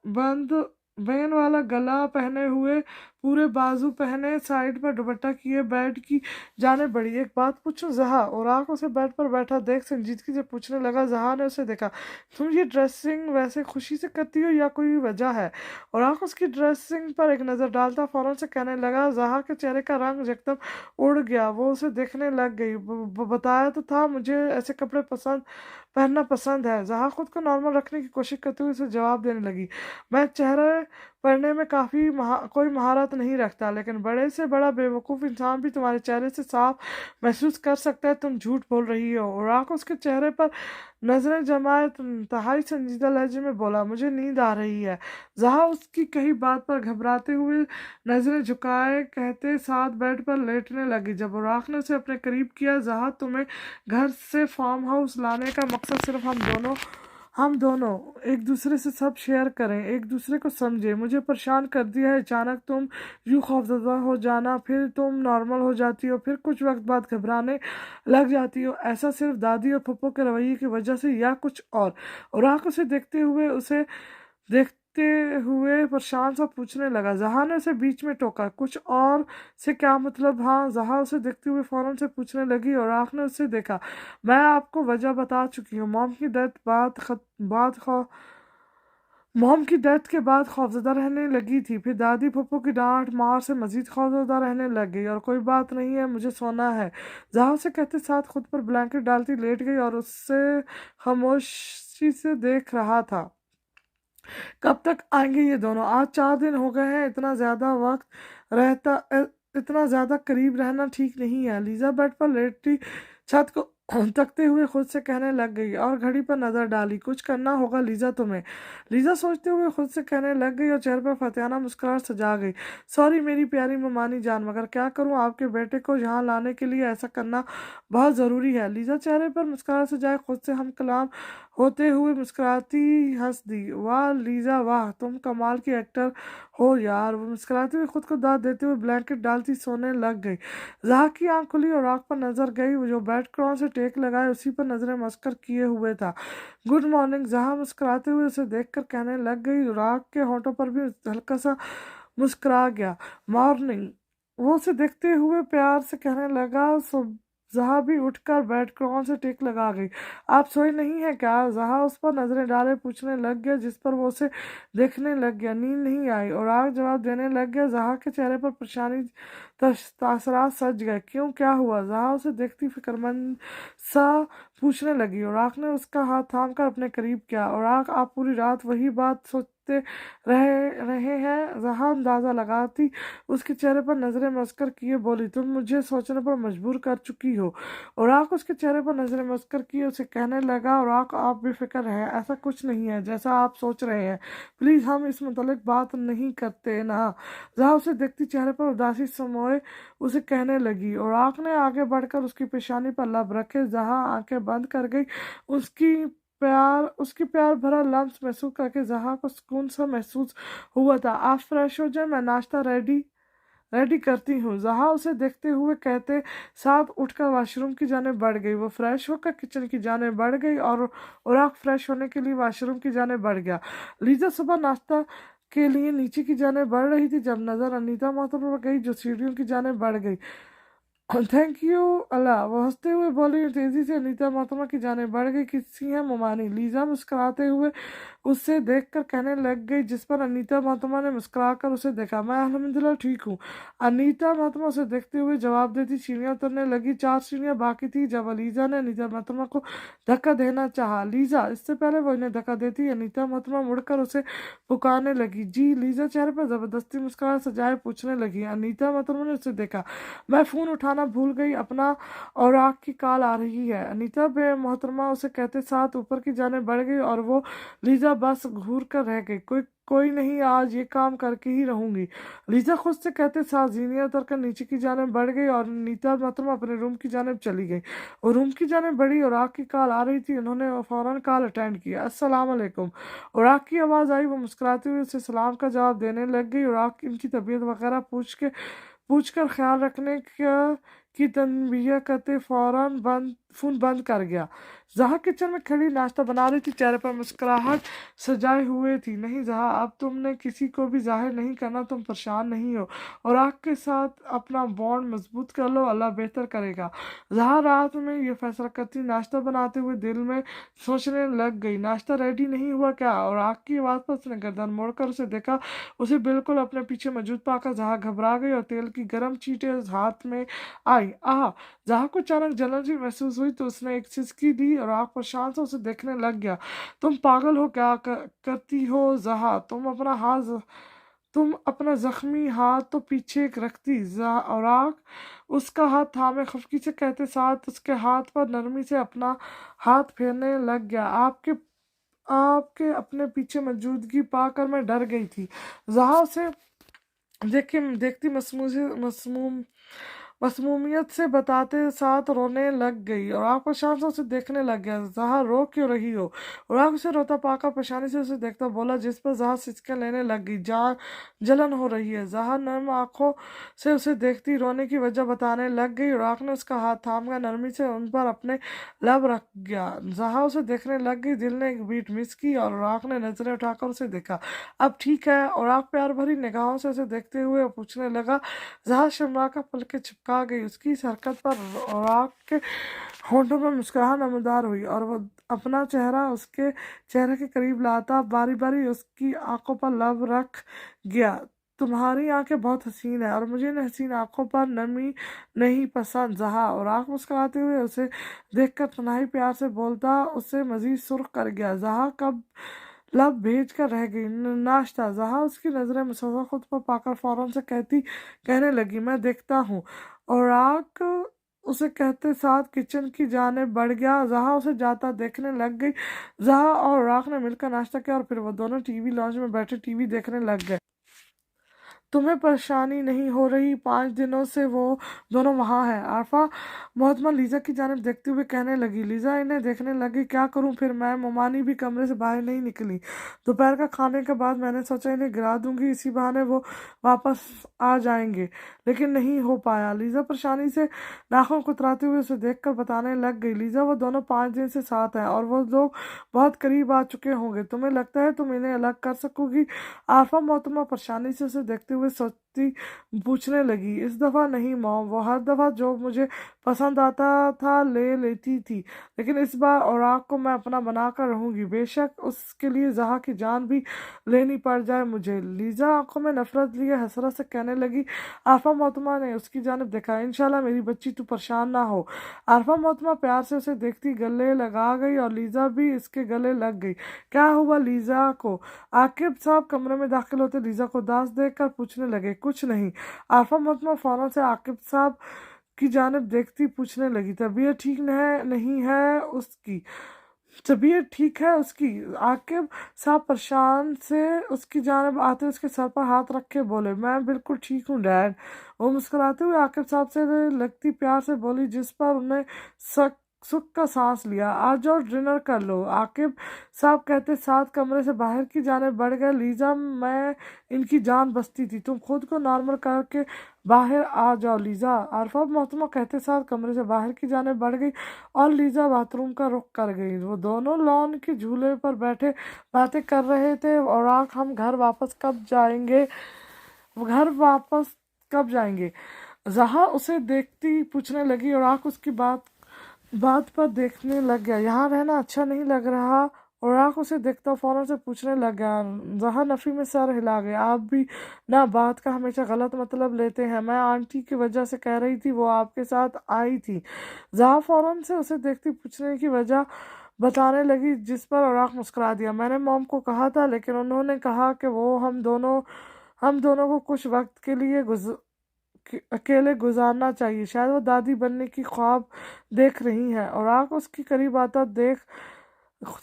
बंद बैन वाला गला पहने हुए, पूरे बाजू पहने, साइड पर दुपट्टा किए बेड की जाने बढ़ी। एक बात पूछूं जहा? और आँख उसे बेड पर बैठा देख संजीदगी से पूछने लगा। जहा ने उसे देखा। तुम ये ड्रेसिंग वैसे खुशी से करती हो या कोई वजह है? और आँख उसकी ड्रेसिंग पर एक नज़र डालता फौरन से कहने लगा। जहा के चेहरे का रंग एकदम उड़ गया। वो उसे देखने लग गई। बताया तो था मुझे ऐसे कपड़े पहनना पसंद है। जहा खुद को नॉर्मल रखने की कोशिश करते हुए उसे जवाब देने लगी। मैं चेहरे पढ़ने में कोई महारत नहीं रखता, लेकिन बड़े से बड़ा बेवकूफ़ इंसान भी तुम्हारे चेहरे से साफ महसूस कर सकता है तुम झूठ बोल रही हो। और आँख उसके चेहरे पर नजरें जमाए इंतहाई संजीदा लहजे में बोला। मुझे नींद आ रही है। जहा उसकी कही बात पर घबराते हुए नजरें झुकाए कहते साथ बेड पर लेटने लगी। जब राख ने उसे अपने करीब किया। जहा, तुम्हें घर से फार्म हाउस लाने का मकसद सिर्फ हम दोनों एक दूसरे से सब शेयर करें, एक दूसरे को समझे। मुझे परेशान कर दिया है अचानक तुम यूं खौफजदा हो जाना, फिर तुम नॉर्मल हो जाती हो, फिर कुछ वक्त बाद घबराने लग जाती हो। ऐसा सिर्फ दादी और पप्पो के रवैये की वजह से या कुछ और आँख उसे देखते हुए परेशान सा पूछने लगा। जहा ने उसे बीच में टोका। कुछ और से क्या मतलब? हाँ, जहा उसे देखते हुए फौरन से पूछने लगी। और आँख ने उसे देखा। मैं आपको वजह बता चुकी हूँ। मॉम की डेथ के बाद खौफजदा रहने लगी थी, फिर दादी फूफू की डांट मार से मजीद खौफजदा रहने लग गई। और कोई बात नहीं है, मुझे सोना है। जहा उसे कहते साथ खुद पर ब्लैंकेट डालती लेट गई और उससे खामोशी से देख रहा था। कब तक आएंगे ये दोनों? आज 4 दिन हो गए हैं। इतना ज्यादा करीब रहना ठीक नहीं है। लीजा बेड पर लेटी छत को तकते हुए खुद से कहने लग गई और घड़ी पर नजर डाली। कुछ करना होगा लीजा तुम्हें। लीजा सोचते हुए खुद से कहने लग गई और चेहरे पर फतेहाना मुस्कुराहट सजा गई। सॉरी मेरी प्यारी ममानी जान, मगर क्या करूं, आपके बेटे को यहाँ लाने के लिए ऐसा करना बहुत ज़रूरी है। लीजा चेहरे पर मुस्कुराहट सजाए खुद से हम कलाम होते हुए मुस्कुराती हंस दी। वाह लीजा वाह, तुम कमाल की एक्टर हो यार। वो मुस्कुराते हुए खुद को दाद देते हुए ब्लैंकेट डालती सोने लग गई। जहा की आंख खुली और आंख पर नजर गई। वो जो बेड क्रॉन से टेक लगाए उसी पर नजरें मस्कर किए हुए था। Good morning. जहा मुस्कुराते हुए उसे देखकर कहने लग गई। राग के होंठों पर भी हल्का सा मुस्कुरा गया। मॉर्निंग। वो उसे देखते हुए प्यार से कहने लगा। जहा भी उठकर बैठकर से टेक लगा गई। आप सोई नहीं है क्या? जहा उस पर नजरें डाले पूछने लग गया, जिस पर वो उसे देखने लग गया। नींद नहीं आई। और आग जवाब देने लग गया। जहा के चेहरे पर परेशानी तासरात सज गए। क्यों, क्या हुआ? जहा उसे देखती फिक्रमंद सा पूछने लगी। और आग ने उसका हाथ थाम कर अपने करीब किया। और आग, आप पूरी रात वही बात सोचते रहे हैं? जहा अंदाजा लगाती उसके चेहरे पर नजरें मस्कर किए बोली, तुम मुझे सोचने पर मजबूर कर चुकी हो। और आग उसके चेहरे पर नजरें मस्कर किए उसे कहने लगा, और आग, आप बेफिक्र है, ऐसा कुछ नहीं है जैसा आप सोच रहे हैं। प्लीज हम इस मुतालिक बात नहीं करते ना। जहा उसे देखती चेहरे पर उदासी समोए उसे कहने लगी। और आग ने आगे बढ़कर उसकी पेशानी पर लब रखे। जहा आंखें बंद कर गई। उसकी प्यार भरा लम्स महसूस करके जहा को सुकून सा महसूस हुआ था। आप फ्रेश हो जाए, मैं नाश्ता रेडी रेडी करती हूँ। जहा उसे देखते हुए कहते साथ उठकर वॉशरूम की जानिब बढ़ गई। वो फ्रेश होकर किचन की जानिब बढ़ गई और आग फ्रेश होने के लिए वॉशरूम की जानिब बढ़ गया। लीजा सुबह नाश्ता के लिए नीचे की जानिब बढ़ रही थी जब नजर अनीता मोहतरमा पर गई, जो सीढ़ियों की जानिब बढ़ गई। थैंक यू अल्लाह, वो हंसते हुए बोली। तेजी से अनीता मोहतरमा की जानिब बढ़ गई। किसी है मुमानी? लीजा मुस्कुराते हुए उससे देखकर कहने लग गई, जिस पर अनीता मोहतरमा ने मुस्कुराकर उसे देखा। मैं अल्हम्दुलिल्लाह ठीक हूँ, अनीता मोहतरमा उसे देखते हुए जवाब देती सीढ़ियाँ उतरने लगी। 4 सीढ़ियाँ बाकी थी जब लीजा ने अनीता मोहतरमा को धक्का देना चाहा। लीजा, इससे पहले वो इन्हें धक्का देती अनीता मोहतरमा मुड़कर उसे पुकारने लगी। जी। लीजा चेहरे पर जबरदस्ती मुस्कुराहट सजाए पूछने लगी। अनीता मोहतरमा ने उसे देखा। मैं फ़ोन उठाना भूल गई अपना, और आग की कॉल आ रही है। अनीता बे मोहतरमा उसे कहते साथ ऊपर की जाने बढ़ गई, और वो लीजा बस घूर कर रह गई। कोई नहीं, आज ये काम करके ही रहूंगी। लीजा खुद से कहते साथ जीनिया उतर कर नीचे की जाने बढ़ गई, और अनीता मोहतरमा अपने रूम की जानिब चली गई। और रूम की जानिब बढ़ी और आग की कॉल आ रही थी। उन्होंने फौरन कॉल अटेंड किया। अस्सलाम वालेकुम। और आग की आवाज़ आई। वो मुस्कुराते हुए उसे सलाम का जवाब देने लग गई, और आग इनकी तबीयत वगैरह पूछकर ख्याल रखने की तनबीह करते फौरन फोन बंद कर गया। जहा किचन में खड़ी नाश्ता बना रही थी, चेहरे पर मुस्कुराहट सजाए हुए थी। नहीं जहा, अब तुमने किसी को भी जाहिर नहीं करना, तुम परेशान नहीं हो, और आग के साथ अपना बॉन्ड मजबूत कर लो, अल्लाह बेहतर करेगा। जहा रात में ये फैसला करती नाश्ता बनाते हुए दिल में सोचने लग गई, नाश्ता रेडी नहीं हुआ क्या? और आग की आवाज़ पर उसने गर्दन मोड़कर उसे देखा। उसे बिल्कुल अपने पीछे मौजूद पाकर जहा घबरा गई और तेल की गर्म चींटे हाथ में आई। आह! जहा को अचानक जलन सी महसूस हुई तो उसने एक सिसकी दी, और आग परेशान से उसे देखने लग गया। तुम पागल हो क्या करती हो जहा? तुम अपना जख्मी हाथ तो पीछे रखती। और आग उसका हाथ थामे खफकी से कहते साथ उसके हाथ पर नरमी से अपना हाथ फेरने लग गया। आपके अपने पीछे मौजूदगी पाकर मैं डर गई थी। जहा उसे देखती मसमूमियत से बताते साथ रोने लग गई, और आग परेशान से उसे देखने लग गया। जहा, रो क्यों रही हो? और आग उसे रोता पाकर परेशानी से उसे देखता बोला, जिस पर जहा सिसके लेने लग गई। जलन हो रही है। जहा नर्म आंखों से उसे देखती रोने की वजह बताने लग गई, और आग ने उसका हाथ थाम कर नरमी से उन पर अपने लब रख गया। जहा उसे देखने लग गई। दिल ने एक बीट मिस की, और आग ने नजरें उठाकर उसे देखा। अब ठीक है? और आग प्यार भरी निगाहों से उसे देखते हुए पूछने लगा। जहा शर्मा का पलके चिपका गई। उसकी इस हरकत पर राग के होंठों में मुस्कुराहट नमदार हुई, और वो अपना चेहरा उसके चेहरे के करीब लाता बारी बारी उसकी आंखों पर लब रख गया। तुम्हारी आंखें बहुत हसीन है, और मुझे इन हसीन आंखों पर नमी नहीं पसंद। जहा, और आंख मुस्कुराते हुए उसे देखकर तन्हाई प्यार से बोलता उसे मजीद सुर्ख कर गया। जहा कब लब भेज कर रह गई। नाश्ता। जहा उसकी नजरें मुसलसल खुद पर पाकर फौरन से कहने लगी, मैं देखता हूँ। और आग उसे कहते साथ किचन की जानिब बढ़ गया। जहा उसे जाता देखने लग गई। जहा और राख ने मिलकर नाश्ता किया, और फिर वो दोनों टीवी लॉन्च में बैठे टीवी देखने लग गए। तुम्हें परेशानी नहीं हो रही? 5 दिनों से वो दोनों वहाँ है। आरफा मोहतरमा लीजा की जानिब देखते हुए कहने लगी। लीजा इन्हें देखने लगी। क्या करूं फिर मैं? मोमानी भी कमरे से बाहर नहीं निकली। दोपहर का खाने के बाद मैंने सोचा इन्हें गिरा दूंगी, इसी बहाने वो वापस आ जाएंगे, लेकिन नहीं हो पाया। लीजा परेशानी से नाखून कुतराते हुए उसे देखकर बताने लग गई। लीजा, वो दोनों 5 दिन से साथ हैं, और वो लोग बहुत करीब आ चुके होंगे। तुम्हें लगता है तुम इन्हें अलग कर सकोगी? आरफा मोहतरमा परेशानी से उसे देखते हुए देखती पूछने लगी, इस दफ़ा नहीं मॉम, वो हर दफ़ा जो मुझे पसंद आता था ले लेती थी, लेकिन इस बार औराक को मैं अपना बना कर रहूँगी, बेशक उसके लिए ज़हा की जान भी लेनी पड़ जाए मुझे। लीज़ा आंखों में नफरत लिए हसरत से कहने लगी। आरफा मोहतरमा ने उसकी जानिब देखा। इंशाल्लाह मेरी बच्ची तू परेशान ना हो। आरफा मोहतरमा प्यार से उसे देखती गले लगा गई और लीज़ा भी इसके गले लग गई। क्या हुआ लीज़ा को? आकिब साहब कमरे में दाखिल होते लीज़ा को उदास देखकर पूछने लगे। कुछ नहीं। आरफा मोहतरमा फौरन से आकिब साहब की जानिब देखती पूछने लगी, तबीयत ठीक नहीं है उसकी? तबीयत ठीक है उसकी? आकिब साहब परेशान से उसकी जानिब आते उसके सर पर हाथ रख के बोले, मैं बिल्कुल ठीक हूँ डैड। वो मुस्कुराते हुए आकिब साहब से लगती प्यार से बोली, जिस पर उन्हें सुख का सांस लिया। आज जाओ डिनर कर लो। आकिब साहब कहते साथ कमरे से बाहर की जानिब बढ़ गए। लीजा, मैं इनकी जान बसती थी, तुम खुद को नॉर्मल करके बाहर आ जाओ लीजा। आरफा मोहतरमा कहते साथ कमरे से बाहर की जानिब बढ़ गई और लीजा बाथरूम का रुख कर गई। वो दोनों लॉन के झूले पर बैठे बातें कर रहे थे। और हम घर वापस कब जाएंगे? जहा उसे देखती पूछने लगी और उसकी बात पर देखने लग गया। यहाँ रहना अच्छा नहीं लग रहा? और उसे देखता फौरन से पूछने लग गया। जहा नफी में सर हिला गया। आप भी ना बात का हमेशा गलत मतलब लेते हैं। मैं आंटी की वजह से कह रही थी, वो आपके साथ आई थी। जहा फौरन से उसे देखती पूछने की वजह बताने लगी, जिस पर औराक मुस्कुरा दिया। मैंने मॉम को कहा था, लेकिन उन्होंने कहा कि वो हम दोनों को कुछ वक्त के लिए अकेले गुजारना चाहिए। शायद वो दादी बनने की ख्वाब देख रही हैं। और उसकी करीब आता देख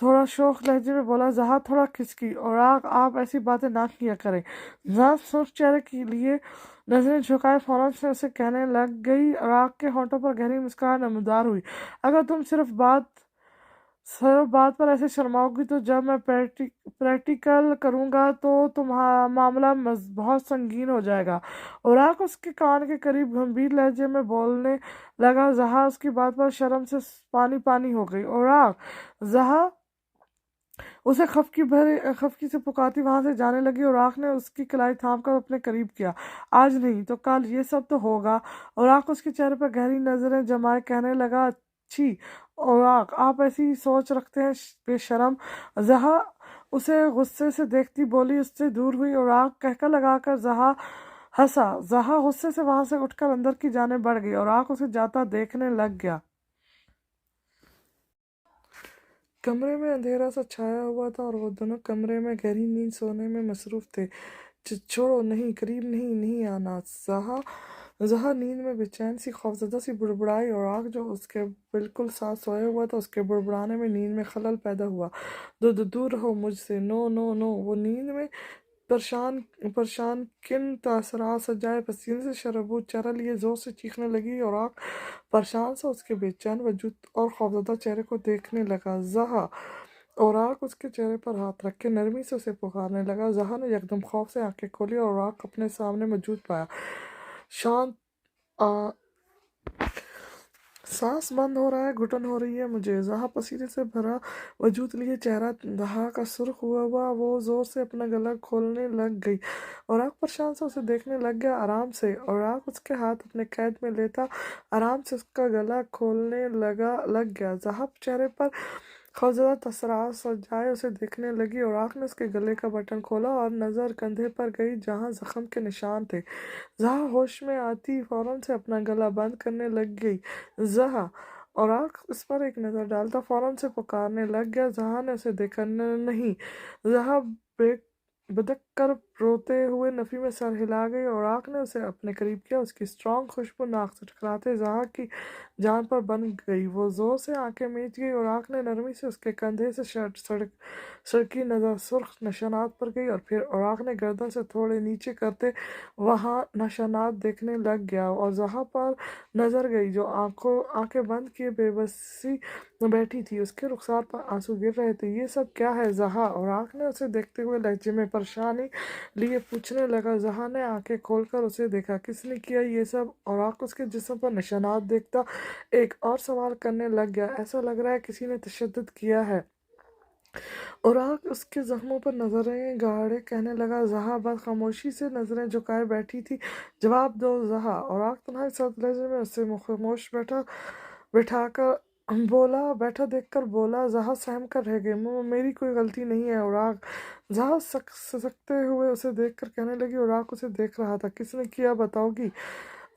थोड़ा शौक लहजे में बोला। जहा थोड़ा खिसकी। और आप ऐसी बातें ना किया करें। जहा सुर्ख चेहरे के लिए नजरें झुकाए फौरन से उसे कहने लग गई। और के होंठों पर गहरी मुस्कान नमदार हुई। अगर तुम सिर्फ बात पर ऐसे शर्माओगी तो जब मैं प्रैक्टिकल करूंगा तो तुम्हारा मामला बहुत संगीन हो जाएगा। और उसके कान के करीब गंभीर लहजे में बोलने लगा। जहा उसकी बात पर शर्म से पानी पानी हो गई। और जहा उसे खफकी से पुकारती वहां से जाने लगी। और ने उसकी कलाई थाम कर अपने करीब किया। आज नहीं तो कल ये सब तो होगा। और उसके चेहरे पर गहरी नजरें जमाए कहने लगा, अच्छी और आप ऐसी सोच रखते हैं बेशरम। जहा उसे गुस्से से देखती बोली, उससे दूर हुई। और कहकर लगाकर जहा हंसा। जहा गुस्से से वहां से उठकर अंदर की जाने बढ़ गई। और उसे जाता देखने लग गया। कमरे में अंधेरा सा छाया हुआ था और वो दोनों कमरे में गहरी नींद सोने में मसरूफ थे। छोड़ो, नहीं, करीब नहीं आना। जहा नींद में बेचैन सी खौफजदा सी बुड़बुड़ाई। और जो उसके बिल्कुल साथ सोया हुआ था, उसके बुड़बुड़ाने में नींद में खलल पैदा हुआ। दूर रहो मुझसे, नो नो नो। वो नींद में परेशान किन तासरात सजाए पसीने से शरबूत चेहरा लिए जोर से चीखने लगी। और परेशान सा उसके बेचैन वजूद और खौफजदा चेहरे को देखने लगा। जहा और उसके चेहरे पर हाथ रख के नरमी से उसे पुकारने लगा। जहा ने यकदम खौफ से आंखें खोली और अपने सामने मौजूद पाया। शांत सांस बंद हो रहा है, घुटन हो रही है मुझे। जहा पसीने से भरा वजूद लिए चेहरा जहा का सुर्ख हुआ वो जोर से अपना गला खोलने लग गई। और परेशान से उसे देखने लग गया आराम से। और उसके हाथ अपने कैद में लेता आराम से उसका गला खोलने लग गया। जहा चेहरे पर खौफजदा तसरार सजाए उसे देखने लगी। और ने उसके गले का बटन खोला और नज़र कंधे पर गई जहाँ जख्म के निशान थे। जहा होश में आती फौरन से अपना गला बंद करने लग गई। जहा और इस पर एक नज़र डालता फौरन से पुकारने लग गया। जहा ने उसे देखा नहीं। जहा बदक कर रोते हुए नफ़ी में सर हिला गई। और ने उसे अपने करीब किया। उसकी स्ट्रॉन्ग खुशबू नाक से टकराते जहा की जान पर बन गई। वो जोर से आंखें मीच गई। और ने नरमी से उसके कंधे से सड़की नज़र सुर्ख निशानात पर गई। और फिर ने गर्दन से थोड़े नीचे करते वहाँ निशानात देखने लग गया। और जहा पर नजर गई जो आंखें बंद किए बेबसी बैठी थी। उसके रुखसार पर आंसू गिर रहे थे। ये सब क्या है जहा? और ने उसे देखते हुए लहजे में परेशानी लिए पूछने लगा। जहा ने आंखें खोलकर उसे देखा। किसने किया ये सब? और उसके जिस्म पर निशानात देखता एक और सवाल करने लग गया। ऐसा लग रहा है किसी ने तशद्दुद किया है। औराक उसके जख्मों पर नजरें गाड़े कहने लगा। जहा बस खामोशी से नजरें झुकाए बैठी थी। जवाब दो जहा। औराक तुम्हारे साथ लहजे में उससे खामोश बैठाकर बोला, बैठा देखकर बोला। जहा सहम कर रह गई। मेरी कोई गलती नहीं है औराक। जहा सकते हुए उसे देखकर कहने लगी। औराक उसे देख रहा था। किसने किया बताओगी?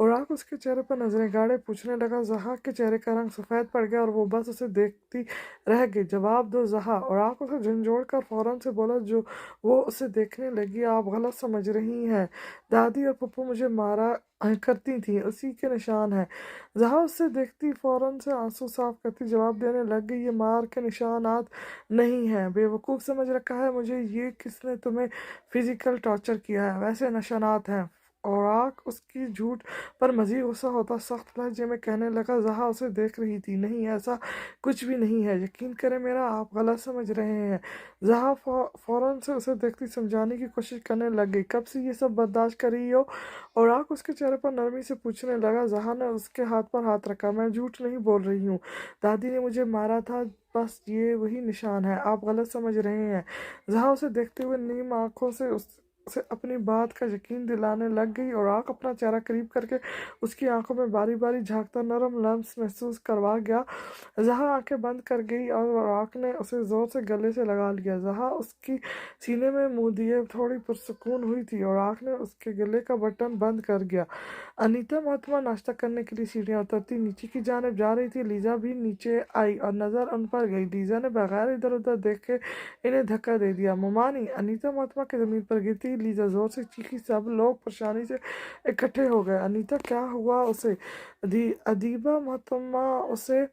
औराक उसके चेहरे पर नजरें गाड़े पूछने लगा। जहा के चेहरे का रंग सफेद पड़ गया और वो बस उसे देखती रह गई। जवाब दो जहा। औराक उसे झंझोड़ कर फौरन से बोला। जो वो उसे देखने लगी। आप गलत समझ रही हैं। दादी और पप्पू मुझे मारा करती थी, उसी के निशान है। जहा उससे देखती फौरन से आंसू साफ करती जवाब देने लग गई। ये मार के निशानात नहीं है, बेवकूफ़ समझ रखा है मुझे। ये किसने तुम्हें फिजिकल टॉर्चर किया है? वैसे निशानात हैं। औराक उसकी झूठ पर मजीद गुस्सा होता सख्त लहजे में कहने लगा। जहा उसे देख रही थी। नहीं, ऐसा कुछ भी नहीं है, यकीन करें मेरा, आप गलत समझ रहे हैं। जहा फौरन से उसे देखती समझाने की कोशिश करने लग गई। कब से ये सब बर्दाश्त कर रही हो? औराक उसके चेहरे पर नरमी से पूछने लगा। जहा ने उसके हाथ पर हाथ रखा। मैं झूठ नहीं बोल रही हूँ, दादी ने मुझे मारा था, बस ये वही निशान है, आप गलत समझ रहे हैं। जहा उसे देखते हुए नीम आंखों से उसे अपनी बात का यकीन दिलाने लग गई। और आँख अपना चेहरा करीब करके उसकी आंखों में बारी बारी झांकता नरम लम्स महसूस करवा गया। जहा आंखें बंद कर गई और आँख ने उसे जोर से गले से लगा लिया। जहा उसकी सीने में मुंह दिए थोड़ी पुरसुकून हुई थी और आँख ने उसके गले का बटन बंद कर दिया। अनीता महात्मा नाश्ता करने के लिए सीढ़ियाँ उतरती नीचे की जानिब जा रही थी। लीजा भी नीचे आई और नजर उन पर गई। लीजा ने बगैर इधर उधर देखे इन्हें धक्का दे दिया। ममानी! अनीता महात्मा के जमीन पर गिरती लीजा जोर से चीखी। सब लोग परेशानी से इकट्ठे हो गए। अनीता, क्या हुआ उसे? अदीबा महात्मा उसे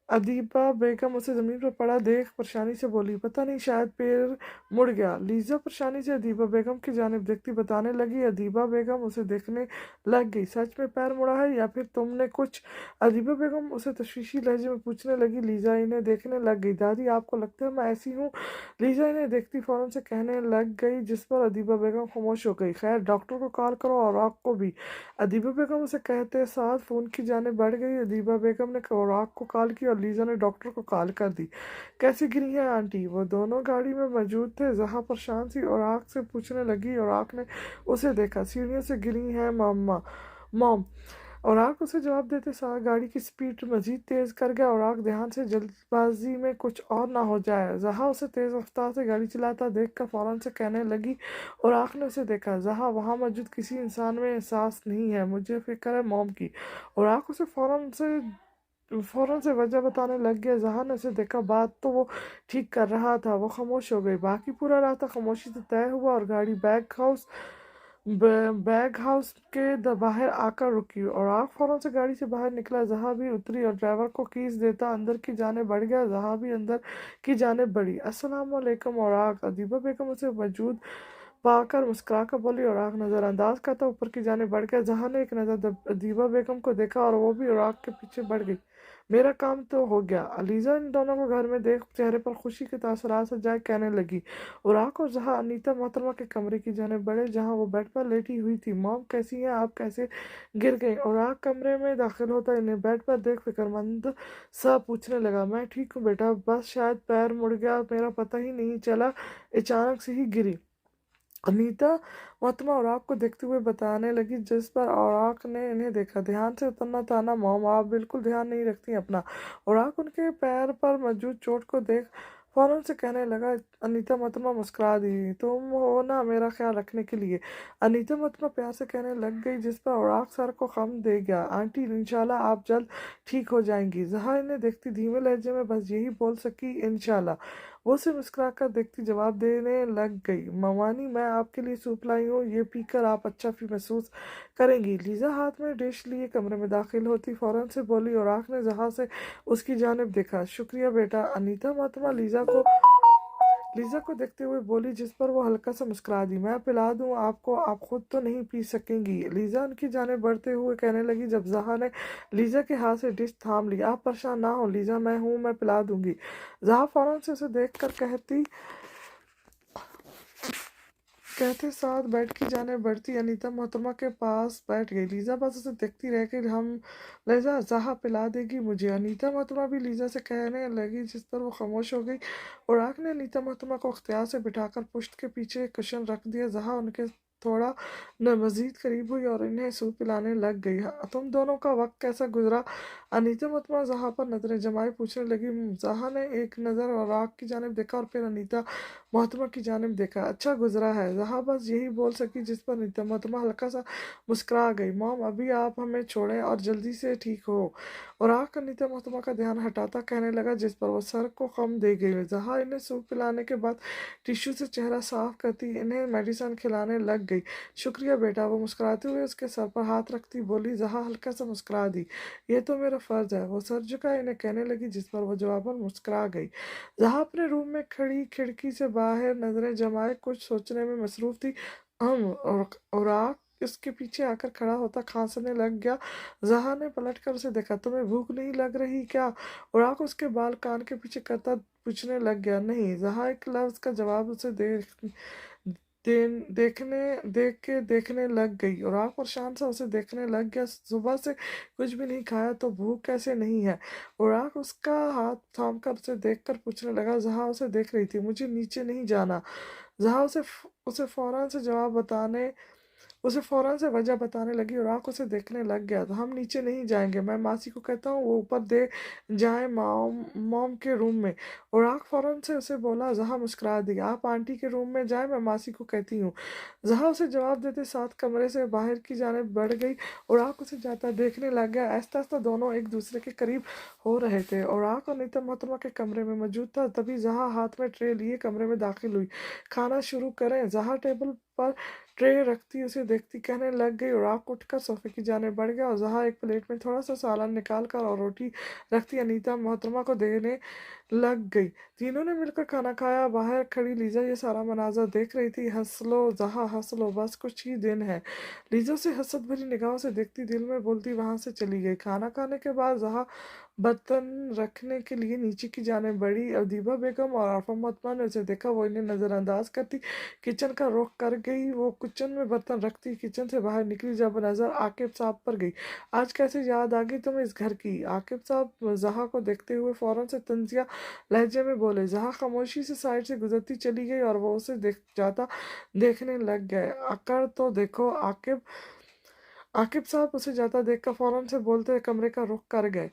अदीबा बेगम उसे जमीन पर पड़ा देख परेशानी से बोली। पता नहीं, शायद पैर मुड़ गया। लीजा परेशानी से अदीबा बेगम की जानिब देखती बताने लगी। अदीबा बेगम उसे देखने लग गई। सच में पैर मुड़ा है या फिर तुमने कुछ? अदीबा बेगम उसे तशवीशी लहजे में पूछने लगी। लीजा इन्हें देखने लग गई। दादी, आपको लगता है मैं ऐसी हूँ? लीजा इन्हें देखती फौरन से कहने लग गई, जिस पर अदीबा बेगम खामोश हो गई। खैर, डॉक्टर को कॉल करो और आपको भी। अदीबा बेगम उसे कहते साथ फ़ोन की जाने बढ़ गई। अदीबा बेगम ने औराक को कॉल की और लीजा ने डॉक्टर को कॉल कर दी। कैसी गिरी है आंटी? वो दोनों गाड़ी में मौजूद थे। जहा परेशान सी औराक से पूछने लगी। औराक ने उसे देखा। सीढ़ियों से गिरी है मॉम। औराक उसे जवाब देते साथ गाड़ी की स्पीड मजीद तेज कर गया। औराक ध्यान से जल्दबाजी में कुछ और ना हो जाए। जहा उसे तेज रफ्तार से गाड़ी चलाता देखकर फौरन से कहने लगी। औराक ने उसे देखा। जहा वहाँ मौजूद किसी इंसान में एहसास नहीं है, मुझे फिक्र है मॉम की। औराक उसे फौरन से वजह बताने लग गया। जहा ने उसे देखा। बात तो वो ठीक कर रहा था। वो खामोश हो गई। बाकी पूरा रास्ता खामोशी से तय हुआ और गाड़ी बैग हाउस के बाहर आकर रुकी और आग फौरन से गाड़ी से बाहर निकला। जहाँ भी उतरी और ड्राइवर को कीज देता अंदर की जाने बढ़ गया। जहाँ भी अंदर की जाने बढ़ी। अस्सलाम वालेकुम। और आग अदीबा बेगम उसे मौजूद पाकर मुस्कुरा कर बोली। और आग नज़रअंदाज करता ऊपर की जाने बढ़ गया। जहाँ ने एक नज़र अदीबा बेगम को देखा और वो भी और आग के पीछे बढ़ गई। मेरा काम तो हो गया। अलीजा इन दोनों को घर में देख चेहरे पर खुशी के तासुरात सजाए कहने लगी। उराक और जहाँ अनीता मोहतरमा के कमरे की जाने बढ़े, जहाँ वो बेड पर लेटी हुई थी। मॉम कैसी हैं आप? कैसे गिर गई? उराक कमरे में दाखिल होता इन्हें बेड पर देख फिक्रमंद सा पूछने लगा। मैं ठीक हूँ बेटा, बस शायद पैर मुड़ गया, मेरा पता ही नहीं चला, अचानक से ही गिरी। अनीता मोहतरमा औराक को देखते हुए बताने लगी, जिस पर औराक ने इन्हें देखा। ध्यान से उतरना था ना मॉम, आप बिल्कुल ध्यान नहीं रखती अपना। औराक उनके पैर पर मौजूद चोट को देख फौरन से कहने लगा। अनीता मोहतरमा मुस्कुरा दी। तुम हो ना मेरा ख्याल रखने के लिए, अनीता मोहतरमा प्यार से कहने लग गई, जिस पर औराक सर को खम दे गया। आंटी, इंशाल्लाह आप जल्द ठीक हो जाएंगी। जहाँ इन्हें देखती धीमे लहजे में बस यही बोल सकी, इंशाल्लाह। वो उसे मुस्कुरा कर देखती जवाब देने लग गई। ममानी, मैं आपके लिए सूप लाई हूँ, ये पीकर आप अच्छा भी महसूस करेंगी। लीजा हाथ में डिश लिए कमरे में दाखिल होती फौरन से बोली। और आँख ने जहाँ से उसकी जानिब देखा। शुक्रिया बेटा। अनीता मोहतरमा लीजा को देखते हुए बोली, जिस पर वो हल्का सा मुस्कुरा दी। मैं पिला दूं आपको, आप खुद तो नहीं पी सकेंगी। लीजा उनकी जानिब बढ़ते हुए कहने लगी, जब जहा ने लीजा के हाथ से डिश थाम ली। आप परेशान ना हो लीजा, मैं हूँ, मैं पिला दूंगी। जहा फौरन से उसे देख कर कहते साथ बेड की जानिब बढ़ती अनीता मोहतरमा के पास बैठ गई। लीजा बस उसे देखती रह गई। हम लिजा जहाँ पिला देगी मुझे। अनीता मोहतरमा भी लीजा से कहने लगी, जिस पर वो खामोश हो गई। उराक ने अनीता मोहतरमा को अख्तियार से बिठाकर पुश्त के पीछे एक कुशन रख दिया। जहाँ उनके थोड़ा न मजीद करीब हुई और इन्हें सूप पिलाने लग गई। तुम दोनों का वक्त कैसा गुजरा? अनीता मोहतरमा जहाँ पर नजरें जमाए पूछने लगी। जहाँ ने एक नज़र उराक की जानिब देखा और फिर अनीता मोहतरमा की जानिब देखा। अच्छा गुजरा है, जहाँ बस यही बोल सकी, जिस पर अनीता मोहतरमा हल्का सा मुस्कुरा गई। मॉम, अभी आप हमें छोड़ें और जल्दी से ठीक हो। और आँख अनीता मोहतरमा का ध्यान हटाता कहने लगा, जिस पर वो सर को कम दे गई। जहाँ इन्हें सूप पिलाने के बाद टिश्यू से चेहरा साफ करती इन्हें मेडिसिन खिलाने लग गई। शुक्रिया बेटा, वो मुस्कुराते हुए उसके सर पर हाथ रखती बोली। जहाँ हल्का सा मुस्कुरा दी। ये तो मेरा फर्ज है, वो सर झुका इन्हें कहने लगी, जिस पर वो जवाबन मुस्कुरा गई। जहाँ अपने रूम में खड़ी खिड़की से बाहर नजरें जमाए कुछ सोचने में मसरूफ थी। और आग उसके पीछे आकर खड़ा होता खांसने लग गया। जहा ने पलट कर उसे देखा। तुम्हें भूख नहीं लग रही क्या? और आग उसके बाल कान के पीछे करता पूछने लग गया। नहीं। जहा एक लफ्ज का जवाब उसे देखने लग गई। और आग परेशान सा उसे देखने लग गया। सुबह से कुछ भी नहीं खाया तो भूख कैसे नहीं है? और आग उसका हाथ थाम कर उसे देख कर पूछने लगा। जहाँ उसे देख रही थी। मुझे नीचे नहीं जाना। जहाँ उसे फौरन से जवाब बताने उसे फौरन से वजह बताने लगी। और आँख उसे देखने लग गया। तो हम नीचे नहीं जाएंगे, मैं मासी को कहता हूँ वो ऊपर दे जाए मॉम मॉम के रूम में। और आँख फौरन से उसे बोला। जहाँ मुस्कुरा दी। आप आंटी के रूम में जाए, मैं मासी को कहती हूँ। जहाँ उसे जवाब देते साथ कमरे से बाहर की जानिब बढ़ गई। और आँख उसे जाता देखने लग गया। आहिस्ता आहिस्ता दोनों एक दूसरे के करीब हो रहे थे। और आँख अनीता मोहतरमा के कमरे में मौजूद था। तभी जहाँ हाथ में ट्रे लिए कमरे में दाखिल हुई। खाना शुरू करें? जहाँ टेबल पर ट्रे रखती उसे देखती कहने लग गई। और आँख उठकर सोफे की जाने बढ़ गया। और जहाँ एक प्लेट में थोड़ा सा सालन निकाल कर और रोटी रखती अनीता मोहतरमा को देने लग गई। तीनों ने मिलकर खाना खाया। बाहर खड़ी लीजा ये सारा मनाजर देख रही थी। हंस लो जहाँ हंस लो, बस कुछ ही दिन है। लीजा से हसरत भरी निगाहों से देखती, दिल में बोलती वहां से चली गई। खाना खाने के बाद जहाँ बर्तन रखने के लिए नीचे की जाने बढ़ी। अदीबा बेगम और आफा मोहतरमा ने उसे देखा। वो इन्हें नज़रअंदाज करती किचन का रुख कर गई। वो किचन में बर्तन रखती किचन से बाहर निकली, जब नज़र आकिब साहब पर गई। आज कैसे याद आ गई तुम्हें इस घर की? आकिब साहब जहाँ को देखते हुए फौरन से तंजिया लहजे में बोले। जहाँ खामोशी से साइड से गुजरती चली गई और वो उसे देखने लग गए। आकर तो देखो। आकिब साहब उसे जाता देखकर फौरन से बोलते कमरे का रुख कर गए।